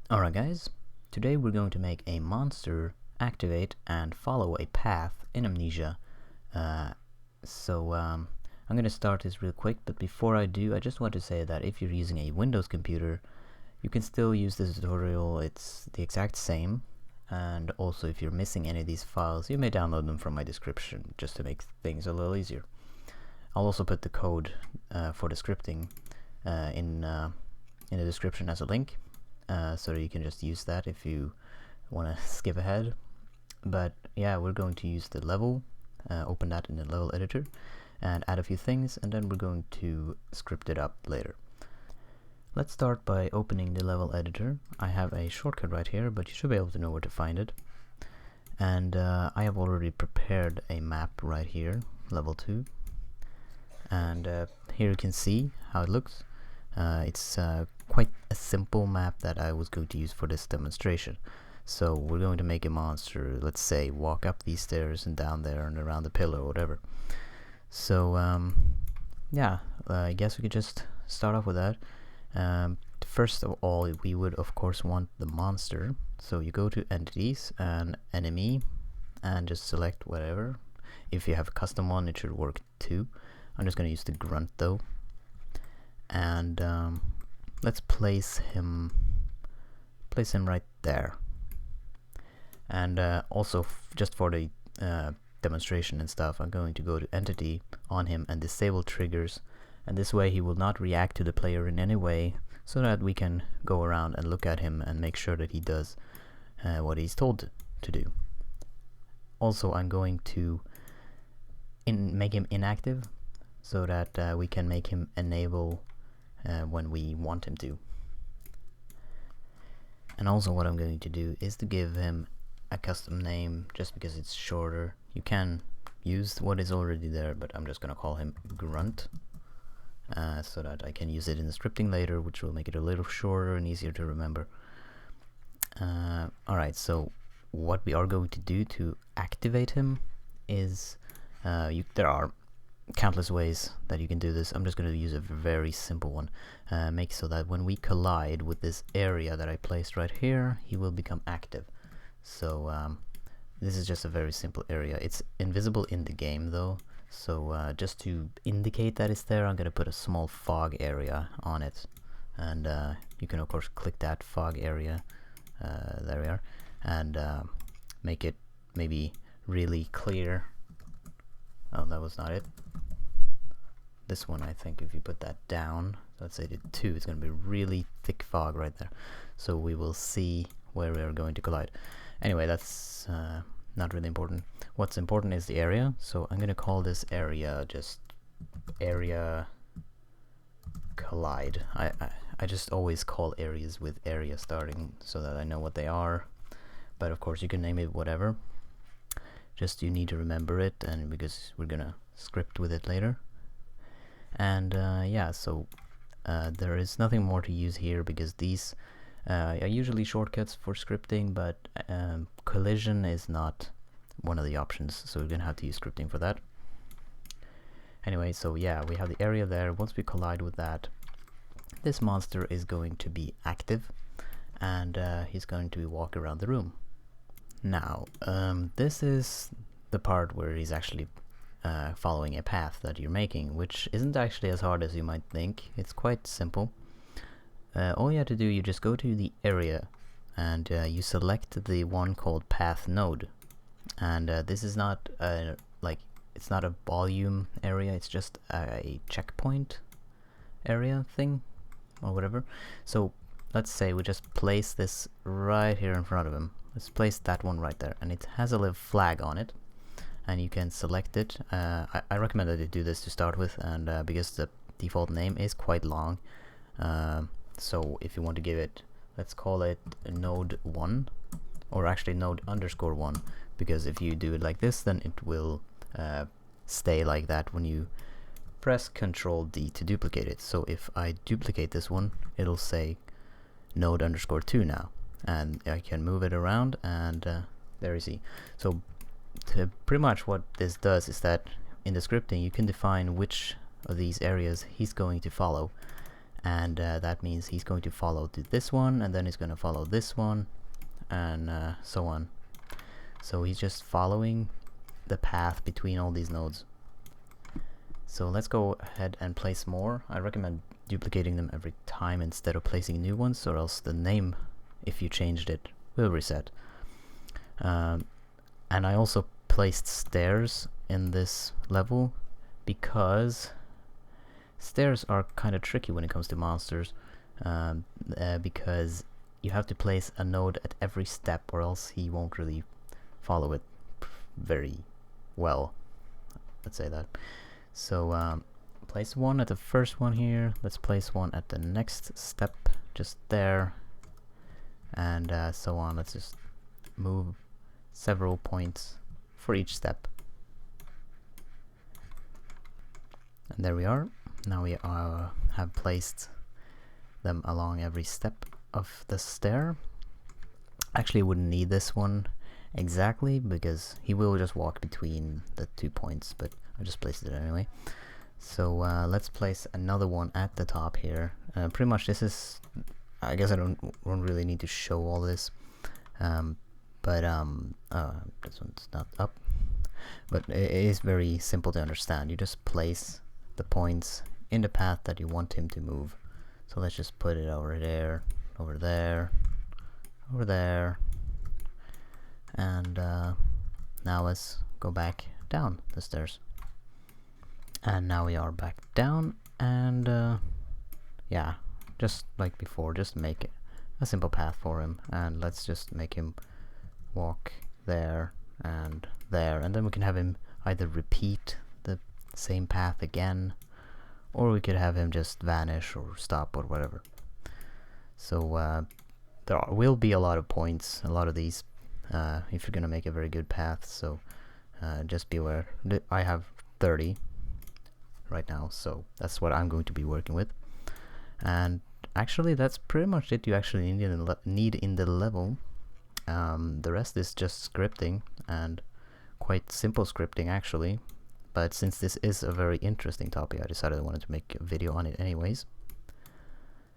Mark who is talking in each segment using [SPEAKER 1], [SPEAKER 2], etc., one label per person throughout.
[SPEAKER 1] Alright guys, today we're going to make a monster activate and follow a path in Amnesia. I'm going to start this real quick, but before I do, I just want to say that if you're using a Windows computer, you can still use this tutorial. It's the exact same, and also if you're missing any of these files, you may download them from my description just to make things a little easier. I'll also put the code for the scripting in the description as a link. So that you can just use that if you want to skip ahead. But yeah, we're going to use the level, open that in the level editor, and add a few things, and then we're going to script it up later. Let's start by opening the level editor. I have a shortcut right here, but you should be able to know where to find it. And I have already prepared a map right here, level 2. And here you can see how it looks. It's quite a simple map that I was going to use for this demonstration. So we're going to make a monster, let's say, walk up these stairs and down there and around the pillar or whatever. So yeah, I guess we could just start off with that. First of all, we would of course want the monster. So you go to entities and enemy and just select whatever. If you have a custom one, it should work too. I'm just going to use the grunt though. And let's place him right there. And also just for the demonstration and stuff, I'm going to go to entity on him and disable triggers, and this way he will not react to the player in any way, so that we can go around and look at him and make sure that he does what he's told to do. Also, I'm going to make him inactive, so that we can make him enable when we want him to. And also what I'm going to do is to give him a custom name, just because it's shorter. You can use what is already there, but I'm just going to call him Grunt, so that I can use it in the scripting later, which will make it a little shorter and easier to remember. Alright, so what we are going to do to activate him is, there are countless ways that you can do this. I'm just going to use a very simple one. Make so that when we collide with this area that I placed right here, he will become active. So this is just a very simple area. It's invisible in the game though, so just to indicate that it's there, I'm going to put a small fog area on it, and you can of course click that fog area, there we are, and make it maybe really clear. Oh, that was not it. This one, I think if you put that down, let's say the 2, it's going to be really thick fog right there, so we will see where we are going to collide. Anyway, that's not really important. What's important is the area, so I'm going to call this area just area collide. I just always call areas with area starting so that I know what they are, but of course you can name it whatever. Just you need to remember it, and because we're gonna script with it later. And yeah, so there is nothing more to use here, because these are usually shortcuts for scripting, but collision is not one of the options, so we're gonna have to use scripting for that. Anyway, so yeah, we have the area there. Once we collide with that, this monster is going to be active, and he's going to walk around the room. Now, this is the part where he's actually following a path that you're making, which isn't actually as hard as you might think. It's quite simple. All you have to do, you just go to the area and you select the one called path node, and this is not it's not a volume area, it's just a checkpoint area thing or whatever. So let's say we just place this right here in front of him. Let's place that one right there, and it has a little flag on it, and you can select it. I recommend that you do this to start with, and because the default name is quite long, so if you want to give it, let's call it node 1, or actually node underscore 1, because if you do it like this, then it will stay like that when you press Ctrl D to duplicate it. So if I duplicate this one, it'll say node underscore 2 now, and I can move it around, and there you see. So pretty much what this does is that in the scripting you can define which of these areas he's going to follow, and that means he's going to follow to this one, and then he's going to follow this one, and so on. So he's just following the path between all these nodes. So let's go ahead and place more. I recommend duplicating them every time instead of placing new ones, or else the name, if you changed it, will reset. And I also placed stairs in this level because stairs are kind of tricky when it comes to monsters, because you have to place a node at every step, or else he won't really follow it very well. Let's say that. So place one at the first one here. Let's place one at the next step, just there, and so on. Let's just move several points for each step. And there we are. Now we have placed them along every step of the stair. Actually, wouldn't need this one exactly, because he will just walk between the 2 points, but I just placed it anyway. So let's place another one at the top here. Pretty much this is, I guess I don't really need to show all this, but this one's not up, but it is very simple to understand. You just place the points in the path that you want him to move. So let's just put it over there, over there, over there, and now let's go back down the stairs. And now we are back down, and yeah, just like before, just make a simple path for him, and let's just make him walk there, and then we can have him either repeat the same path again, or we could have him just vanish or stop or whatever. So there will be a lot of points, a lot of these, if you're gonna make a very good path, so just be aware. I have 30 right now, so that's what I'm going to be working with. And actually that's pretty much it you actually need in the level. The rest is just scripting, and quite simple scripting actually, but since this is a very interesting topic, I decided I wanted to make a video on it anyways.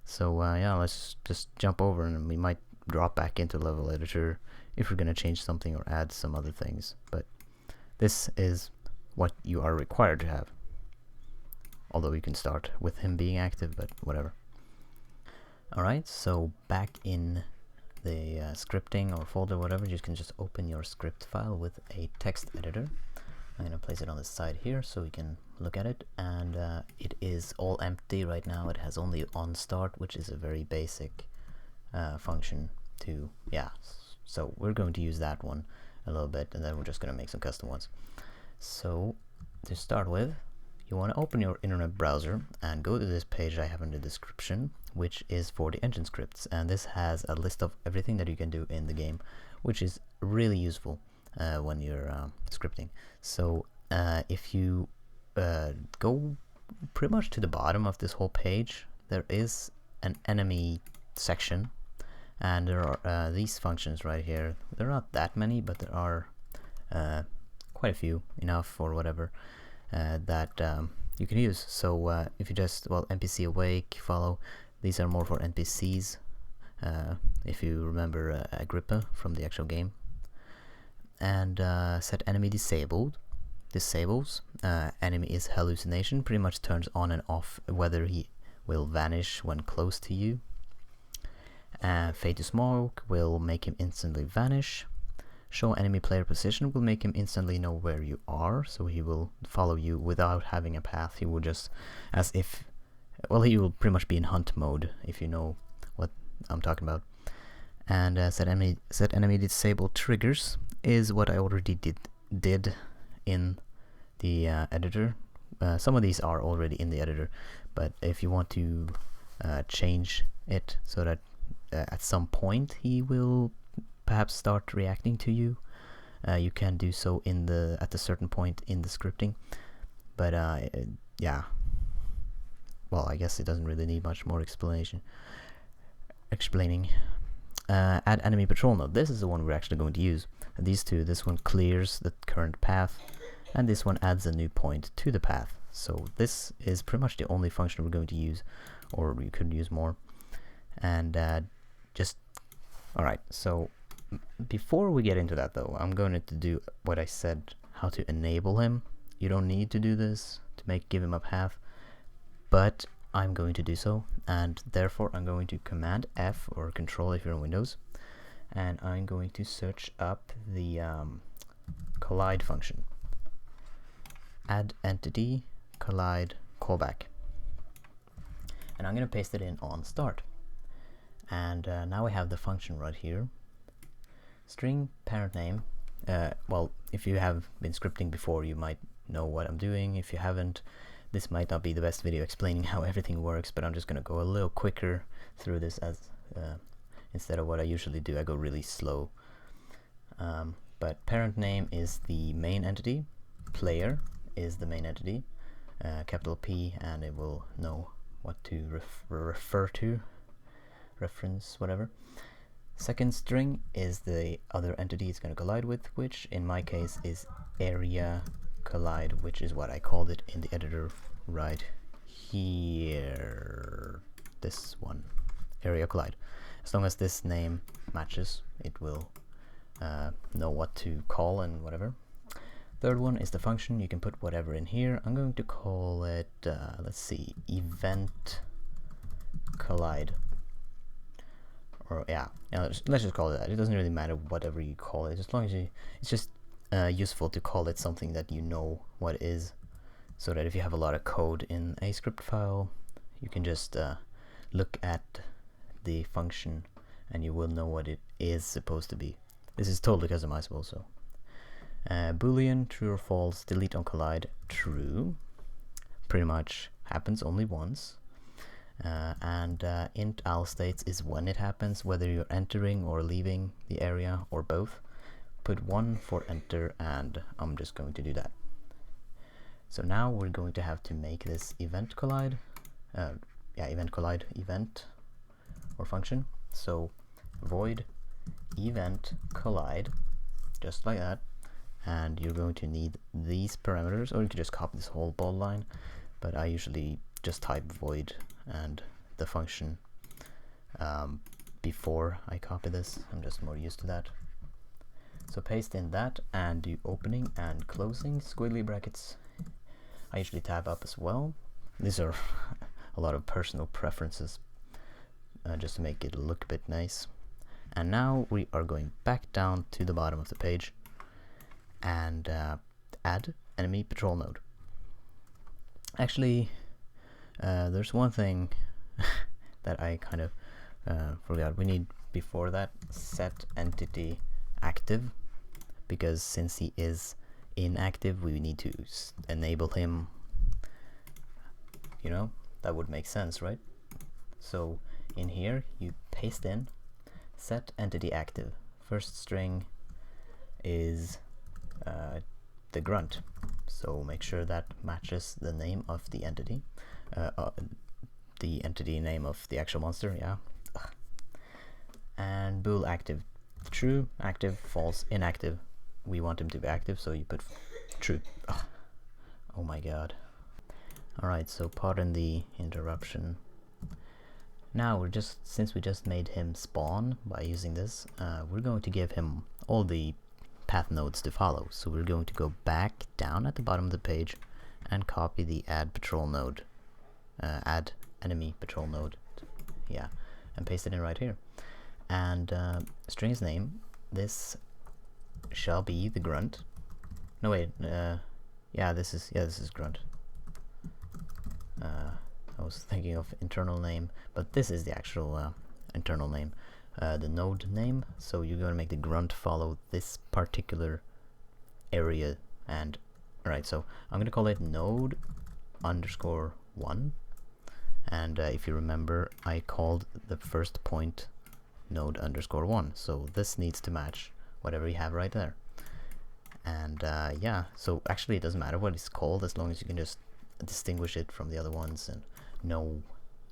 [SPEAKER 1] So yeah, let's just jump over, and we might drop back into level editor if we're gonna change something or add some other things, but this is what you are required to have. Although you can start with him being active, but whatever. Alright, so back in the scripting or folder, whatever, you can just open your script file with a text editor. I'm going to place it on the side here so we can look at it, and it is all empty right now. It has only onStart, which is a very basic function to, yeah, so we're going to use that one a little bit, and then we're just going to make some custom ones. So to start with, you want to open your internet browser and go to this page I have in the description, which is for the engine scripts, and this has a list of everything that you can do in the game, which is really useful when you're scripting. So if you go pretty much to the bottom of this whole page, there is an enemy section, and there are these functions right here. There are not that many, but there are quite a few, enough or whatever, that you can use. So if you just, well, NPC awake, follow, these are more for NPCs, if you remember Agrippa from the actual game. And set enemy disabled disables enemy is hallucination, pretty much turns on and off whether he will vanish when close to you. Fade to smoke will make him instantly vanish. Show enemy player position will make him instantly know where you are, so he will follow you without having a path. He will just, as if, well, he will pretty much be in hunt mode, if you know what I'm talking about. And set enemy disable triggers is what I already did in the editor. Some of these are already in the editor, but if you want to change it so that at some point he will perhaps start reacting to you, you can do so at a certain point in the scripting. But yeah, well, I guess it doesn't really need much more explaining. Add enemy patrol node. This is the one we're actually going to use. These two, this one clears the current path, and this one adds a new point to the path. So this is pretty much the only function we're going to use or you could use more. And just alright, so before we get into that though, I'm going to do what I said, how to enable him. You don't need to do this to give him a path, but I'm going to do so, and therefore I'm going to Command F or Control if you're on Windows, and I'm going to search up the collide function. Add entity collide callback, and I'm going to paste it in on start. And now we have the function right here. String parent name. Well, if you have been scripting before, you might know what I'm doing. If you haven't, this might not be the best video explaining how everything works, but I'm just going to go a little quicker through this, as instead of what I usually do, I go really slow. But parent name is the main entity, player is the main entity, capital P, and it will know what to refer to, reference, whatever. Second string is the other entity it's going to collide with, which in my case is area collide, which is what I called it in the editor right here. This one, area collide. As long as this name matches, it will know what to call and whatever. Third one is the function. You can put whatever in here. I'm going to call it, let's see, event collide. Or yeah, let's just call it that. It doesn't really matter whatever you call it, as long as it's just useful to call it something that you know what it is, so that if you have a lot of code in a script file, you can just look at the function and you will know what it is supposed to be. This is totally customizable. So boolean, true or false, delete on collide, true. Pretty much happens only once. And int al states is when it happens, whether you're entering or leaving the area or both. Put 1 for enter, and I'm just going to do that. So now we're going to have to make this event collide, event collide event or function. So void event collide, just like that, and you're going to need these parameters, or you can just copy this whole bold line, but I usually just type void and the function before I copy this. I'm just more used to that. So paste in that and do opening and closing squiggly brackets. I usually tab up as well. These are a lot of personal preferences, just to make it look a bit nice. And now we are going back down to the bottom of the page and add enemy patrol node. Actually, there's one thing that I kind of forgot. We need, before that, set entity active, because since he is inactive, we need to enable him. You know, that would make sense, right? So in here, you paste in set entity active. First string is the grunt, so make sure that matches the name of the entity, the entity name of the actual monster. Yeah. And bool active, true, active, false, inactive. We want him to be active, so you put true. Oh my god. Alright, so pardon the interruption. Now since we just made him spawn by using this, we're going to give him all the path nodes to follow. So we're going to go back down at the bottom of the page and copy the add patrol node, add enemy patrol node, yeah, and paste it in right here. And string's name, this shall be the grunt. No wait, yeah, this is grunt. I was thinking of internal name, but this is the actual internal name, the node name. So you're going to make the grunt follow this particular area. And alright, so I'm going to call it node underscore 1. And if you remember, I called the first point node underscore 1. So this needs to match whatever you have right there. And yeah, so actually it doesn't matter what it's called, as long as you can just distinguish it from the other ones and know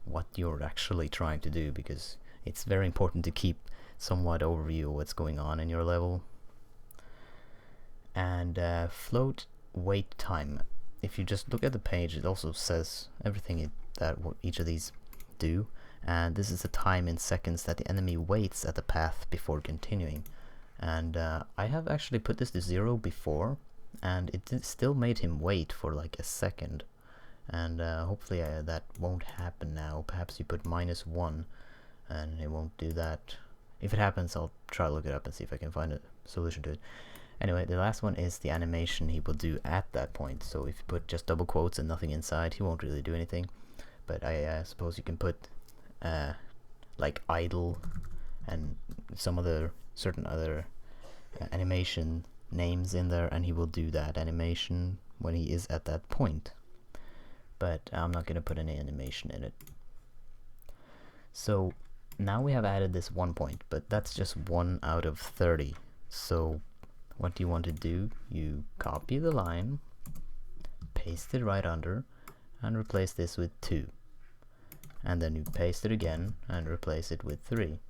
[SPEAKER 1] what you're actually trying to do, because it's very important to keep somewhat overview of what's going on in your level. And float wait time. If you just look at the page, it also says everything that each of these do, and this is the time in seconds that the enemy waits at the path before continuing. And I have actually put this to 0 before, and it still made him wait for like a second. And hopefully that won't happen now. Perhaps you put -1 and it won't do that. If it happens, I'll try to look it up and see if I can find a solution to it. Anyway, the last one is the animation he will do at that point. So if you put just double quotes and nothing inside, he won't really do anything. But I suppose you can put like idle and some other certain other animation names in there, and he will do that animation when he is at that point. But I'm not going to put any animation in it. So now we have added this 1 point, but that's just 1 out of 30. So what do you want to do? You copy the line, paste it right under, and replace this with 2. And then you paste it again and replace it with 3.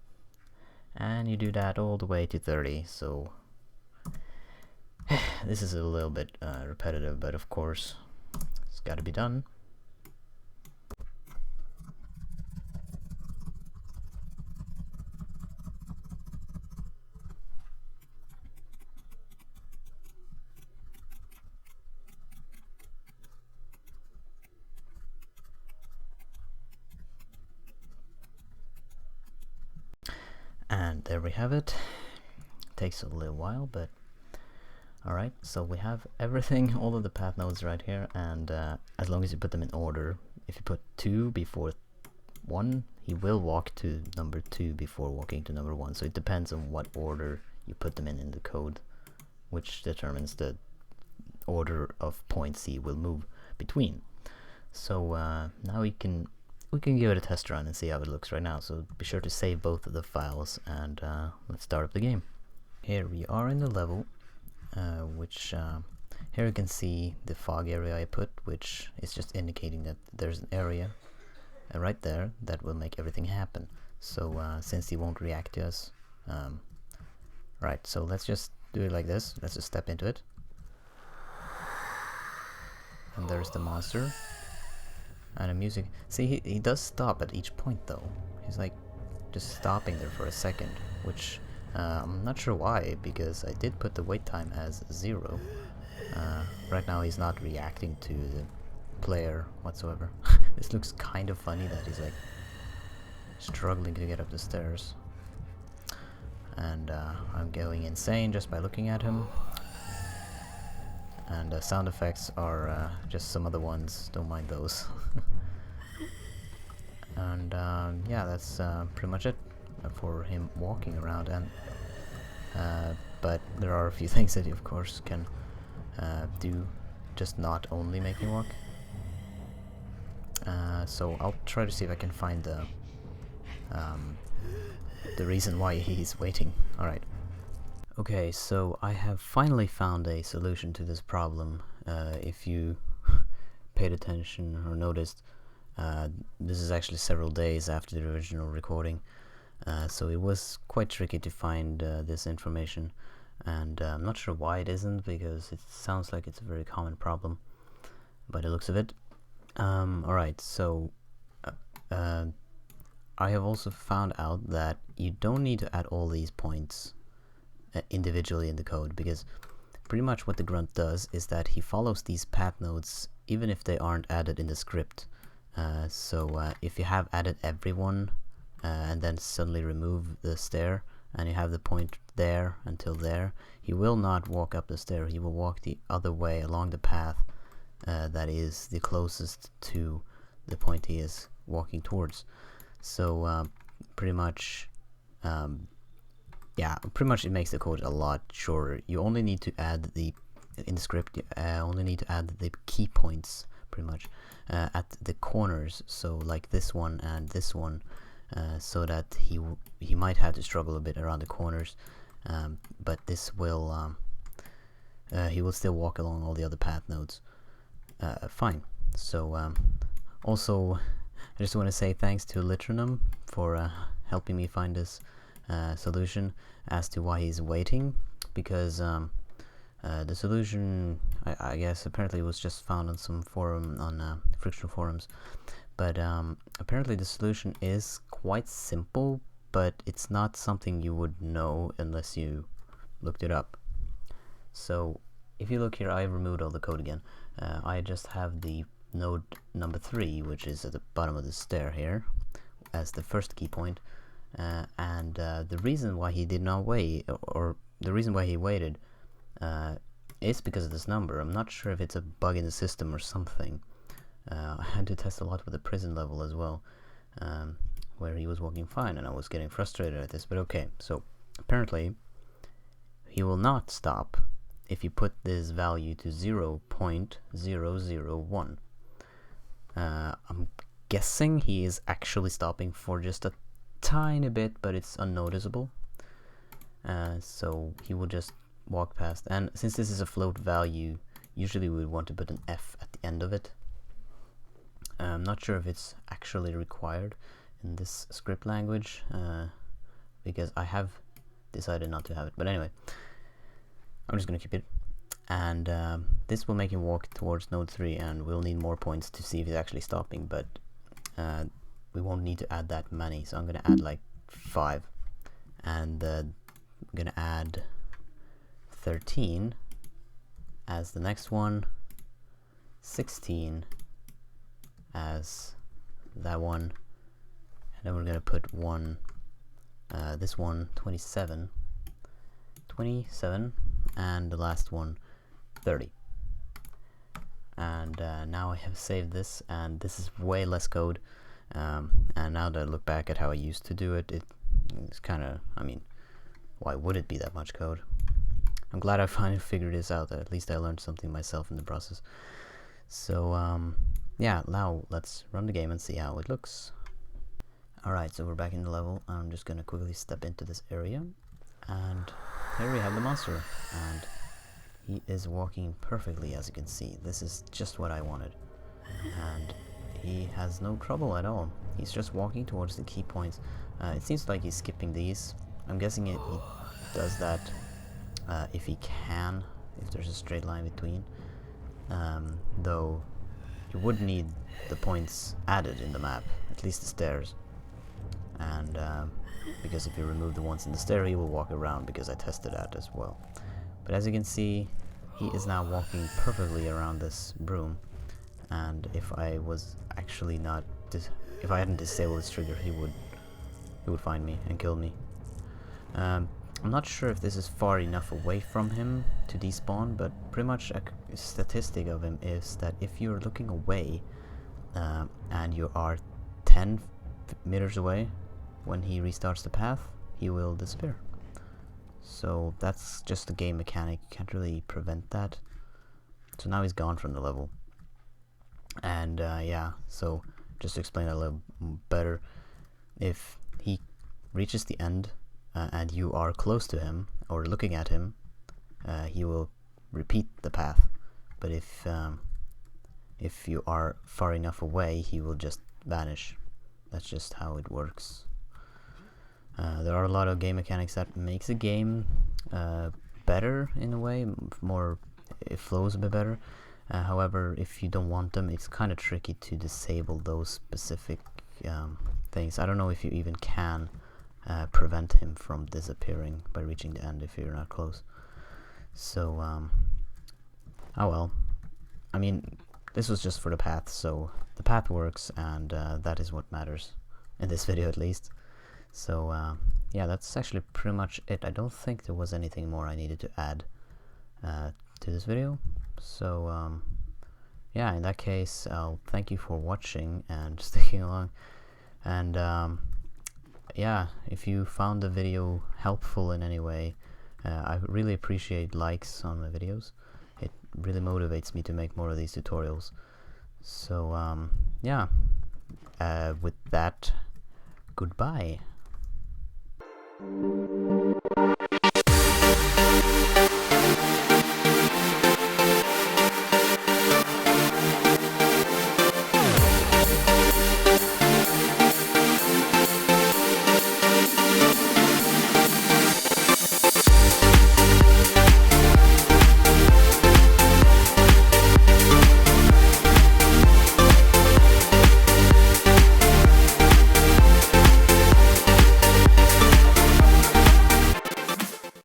[SPEAKER 1] And you do that all the way to 30. So this is a little bit repetitive, but of course it's got to be done. And there we have it. Takes a little while, but alright, so we have everything, all of the path nodes right here, and as long as you put them in order, if you put 2 before 1, he will walk to number 2 before walking to number 1, so it depends on what order you put them in the code, which determines the order of points he will move between. So now we can give it a test run and see how it looks right now. So be sure to save both of the files, and let's start up the game. Here we are in the level, which here you can see the fog area I put, which is just indicating that there's an area right there that will make everything happen. So since he won't react to us, right, so let's just do it like this. Let's just step into it. And there's the monster. And the music. See, he does stop at each point though. He's like just stopping there for a second, which I'm not sure why, because I did put the wait time as 0. Right now he's not reacting to the player whatsoever. This looks kind of funny that he's like struggling to get up the stairs. And I'm going insane just by looking at him. And sound effects are just some other ones, don't mind those. And yeah, that's pretty much it for him walking around. And but there are a few things that you of course can do, just not only make him walk. So I'll try to see if I can find the reason why he's waiting. Alright. Okay, so I have finally found a solution to this problem. If you paid attention or noticed, this is actually several days after the original recording, so it was quite tricky to find this information, and I'm not sure why it isn't, because it sounds like it's a very common problem by the looks of it. Alright, so I have also found out that you don't need to add all these points individually in the code, because pretty much what the grunt does is that he follows these path nodes even if they aren't added in the script. So if you have added everyone and then suddenly remove the stair and you have the point there until there, he will not walk up the stair, he will walk the other way along the path that is the closest to the point he is walking towards. So pretty much yeah, pretty much it makes the code a lot shorter. You only need to add the, in the script, you only need to add the key points, pretty much, at the corners, so like this one and this one, so that he might have to struggle a bit around the corners, but this will, he will still walk along all the other path nodes. Fine. So, also, I just want to say thanks to Litronom for helping me find this solution as to why he's waiting, because the solution I guess apparently was just found on some forum, on frictional forums, but apparently the solution is quite simple, but it's not something you would know unless you looked it up. So if you look here, I removed all the code again. I just have the node number 3, which is at the bottom of the stair here, as the first key point. And the reason why he did not wait, or the reason why he waited, is because of this number. I'm not sure if it's a bug in the system or something. I had to test a lot with the prison level as well, where he was walking fine and I was getting frustrated at this, but okay. So apparently he will not stop if you put this value to 0.001. I'm guessing he is actually stopping for just a tiny bit, but it's unnoticeable. So he will just walk past, and since this is a float value, usually we would want to put an F at the end of it. I'm not sure if it's actually required in this script language, because I have decided not to have it, but anyway, I'm just gonna keep it. And this will make him walk towards node 3, and we'll need more points to see if he's actually stopping, but we won't need to add that many, so I'm gonna add like 5, and I'm gonna add 13 as the next one, 16 as that one, and then we're gonna put one, this one, 27, and the last one, 30. And now I have saved this, and this is way less code, and now that I look back at how I used to do it, it's kind of, I mean, why would it be that much code? I'm glad I finally figured this out. At least I learned something myself in the process. So yeah, now let's run the game and see how it looks. Alright, so we're back in the level. I'm just gonna quickly step into this area, and here we have the monster, and he is walking perfectly, as you can see. This is just what I wanted, and he has no trouble at all. He's just walking towards the key points. It seems like he's skipping these. I'm guessing he does that if he can, if there's a straight line between, though you would need the points added in the map, at least the stairs, and because if you remove the ones in the stair, he will walk around, because I tested that as well. But as you can see, he is now walking perfectly around this broom, and if I was actually not if I hadn't disabled this trigger, he would find me and kill me. I'm not sure if this is far enough away from him to despawn, but pretty much a statistic of him is that if you're looking away and you are 10 meters away, when he restarts the path, he will disappear. So that's just a game mechanic, you can't really prevent that. So now he's gone from the level. And yeah, so just to explain that a little better, if he reaches the end and you are close to him or looking at him, he will repeat the path. But if you are far enough away, he will just vanish. That's just how it works. There are a lot of game mechanics that makes a game better in a way, it flows a bit better. However, if you don't want them, it's kind of tricky to disable those specific things. I don't know if you even can prevent him from disappearing by reaching the end if you're not close. So, oh well. I mean, this was just for the path, so the path works, and that is what matters in this video, at least. So yeah, that's actually pretty much it. I don't think there was anything more I needed to add to this video. So yeah, in that case, I'll thank you for watching and sticking along. And yeah, if you found the video helpful in any way, I really appreciate likes on my videos. It really motivates me to make more of these tutorials. So yeah, with that, goodbye.